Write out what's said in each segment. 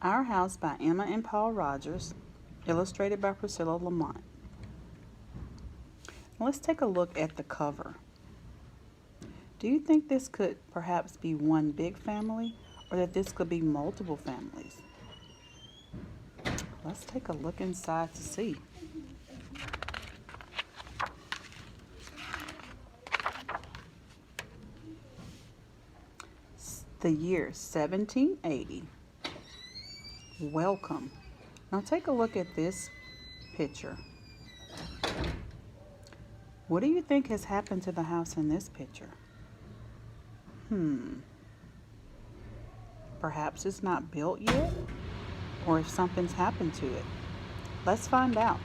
Our House by Emma and Paul Rogers, illustrated by Priscilla Lamont. Let's take a look at the cover. Do you think this could perhaps be one big family, or that this could be multiple families? Let's take a look inside to see. The year 1780. Welcome. Now take a look at this picture. What do you think has happened to the house in this picture? Perhaps it's not built yet, or if something's happened to it. Let's find out.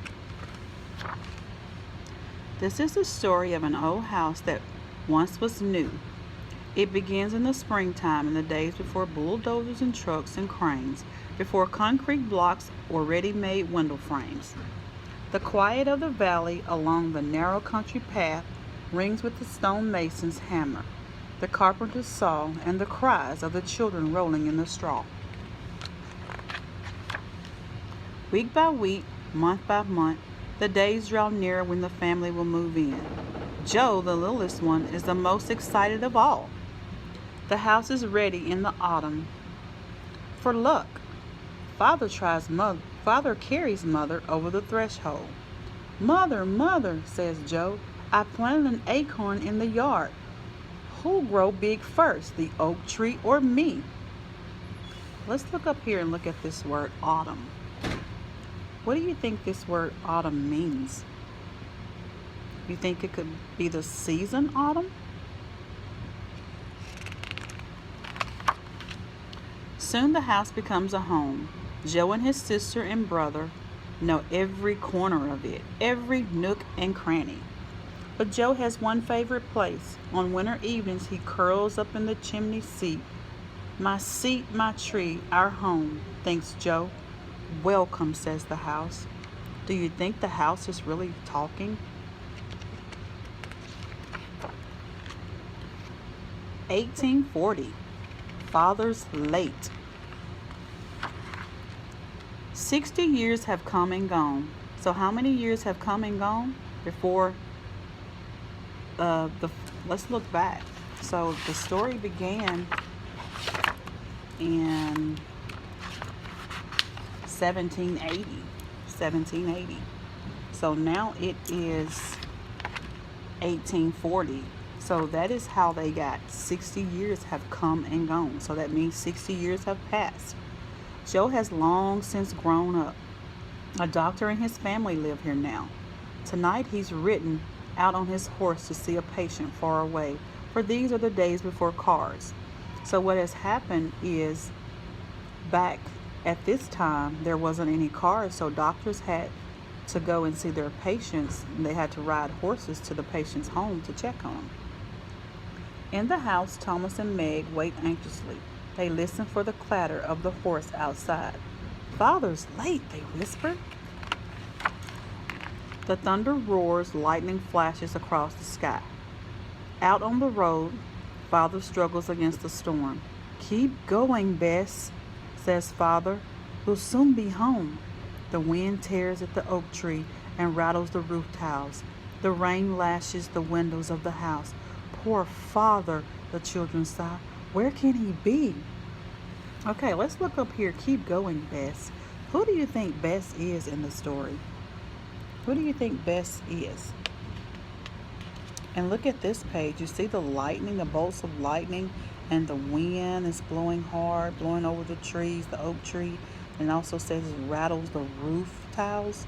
This is the story of an old house that once was new. It begins in the springtime, in the days before bulldozers and trucks and cranes, before concrete blocks or ready-made window frames. The quiet of the valley along the narrow country path rings with the stonemason's hammer, the carpenter's saw, and the cries of the children rolling in the straw. Week by week, month by month, the days draw nearer when the family will move in. Joe, the littlest one, is the most excited of all. The house is ready in the autumn. For luck, Father carries Mother over the threshold. "Mother, Mother," says Joe, "I planted an acorn in the yard. Who'll grow big first, the oak tree or me?" Let's look up here and look at this word autumn. What do you think this word autumn means? You think it could be the season autumn? Soon the house becomes a home. Joe and his sister and brother know every corner of it, every nook and cranny. But Joe has one favorite place. On winter evenings, he curls up in the chimney seat. "My seat, my tree, our home," thinks Joe. "Welcome," says the house. Do you think the house is really talking? 1840. Father's late. 60 years have come and gone. So how many years have come and gone before let's look back. So the story began in 1780. So now it is 1840. So that is how they got 60 years have come and gone. So that means 60 years have passed. Joe has long since grown up. A doctor and his family live here now. Tonight he's ridden out on his horse to see a patient far away, for these are the days before cars. So what has happened is, back at this time there wasn't any cars, so doctors had to go and see their patients, and they had to ride horses to the patient's home to check on them. In the house, Thomas and Meg wait anxiously. They listen for the clatter of the horse outside. "Father's late," they whisper. The thunder roars, lightning flashes across the sky. Out on the road, Father struggles against the storm. "Keep going, Bess," says Father. "We'll soon be home." The wind tears at the oak tree and rattles the roof tiles. The rain lashes the windows of the house. "Poor Father," the children sigh. "Where can he be?" Okay, let's look up here. "Keep going, Bess." Who do you think Bess is in the story? Who do you think Bess is? And look at this page. You see the lightning, the bolts of lightning, and the wind is blowing hard, blowing over the trees, the oak tree. And it also says it rattles the roof tiles.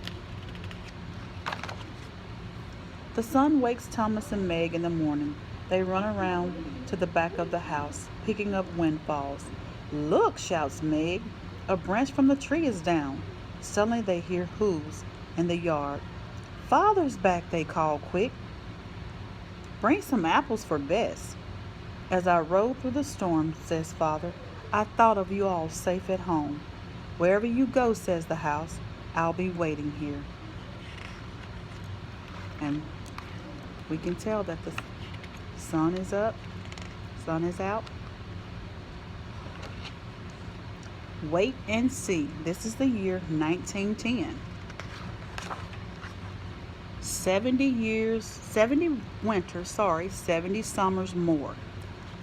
The sun wakes Thomas and Meg in the morning. They run around to the back of the house, picking up windfalls. "Look," shouts Meg. "A branch from the tree is down." Suddenly they hear hooves in the yard. "Father's back," they call quick. "Bring some apples for Bess." "As I rode through the storm," says Father, "I thought of you all safe at home." "Wherever you go," says the house, "I'll be waiting here." And we can tell that the sun is up, sun is out. Wait and see. This is the year 1910. 70 years, 70 winters, 70 summers more.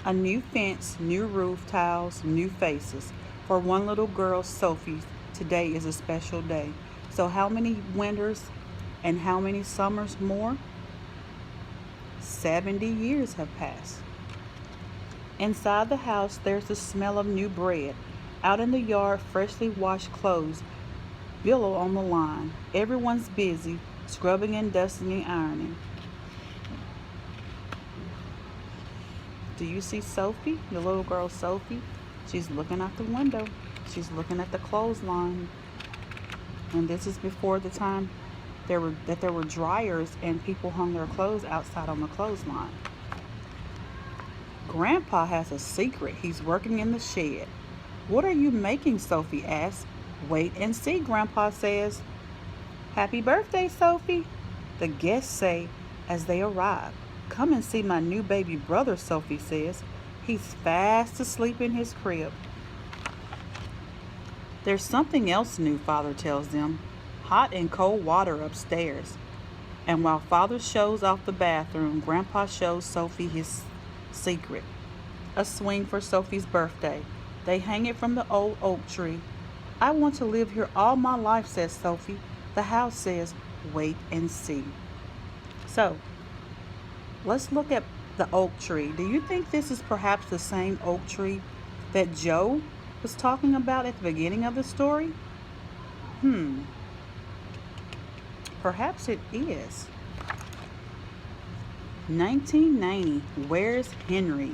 A new fence, new roof tiles, new faces. For one little girl, Sophie, today is a special day. So, how many winters and how many summers more? 70 years have passed. Inside the house, there's the smell of new bread. Out in the yard, freshly washed clothes billow on the line. Everyone's busy, scrubbing and dusting and ironing. Do you see Sophie, the little girl Sophie? She's looking out the window. She's looking at the clothesline. And this is before the time there were dryers and people hung their clothes outside on the clothesline. Grandpa has a secret. He's working in the shed. What are you making? Sophie asks. Wait and see, Grandpa says. Happy birthday, Sophie, the guests say as they arrive. Come and see my new baby brother, Sophie says. He's fast asleep in his crib. There's something else new, Father tells them. Hot and cold water upstairs. And while Father shows off the bathroom, Grandpa shows Sophie his secret. A swing for Sophie's birthday. They hang it from the old oak tree. I want to live here all my life, says Sophie. The house says, wait and see. So, let's look at the oak tree. Do you think this is perhaps the same oak tree that Joe was talking about at the beginning of the story? Perhaps it is. 1990. Where's Henry?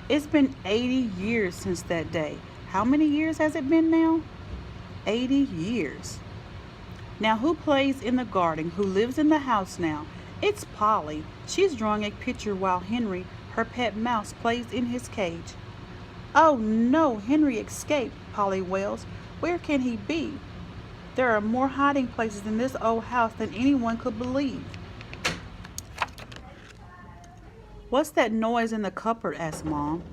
It's been 80 years since that day. How many years has it been now? 80 years. Now, who plays in the garden? Who lives in the house now? It's Polly. She's drawing a picture while Henry, her pet mouse, plays in his cage. Oh no, Henry escaped, Polly wails. Where can he be? There are more hiding places in this old house than anyone could believe. What's that noise in the cupboard? Asks Mom.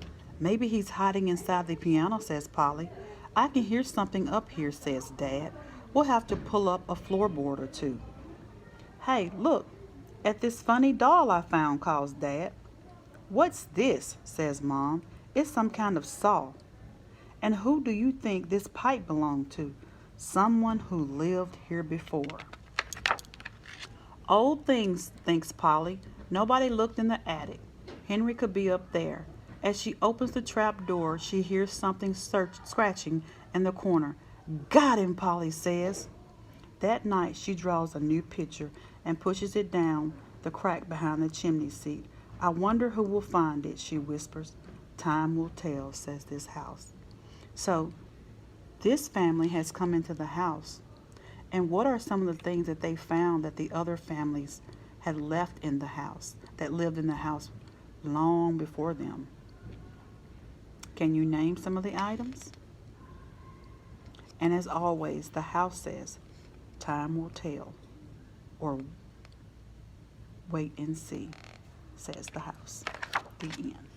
Maybe he's hiding inside the piano, says Polly. I can hear something up here, says Dad. We'll have to pull up a floorboard or two. Hey, look at this funny doll I found, calls Dad. What's this? Says Mom. It's some kind of saw. And who do you think this pipe belonged to? Someone who lived here before. Old things, thinks Polly. Nobody looked in the attic. Henry could be up there. As she opens the trap door, she hears something scratching in the corner. Got him, Polly says. That night, she draws a new picture and pushes it down the crack behind the chimney seat. I wonder who will find it, she whispers. Time will tell, says this house. So, this family has come into the house. And what are some of the things that they found that the other families had left in the house, that lived in the house long before them? Can you name some of the items? And as always, the house says, time will tell, or wait and see, says the house. The end.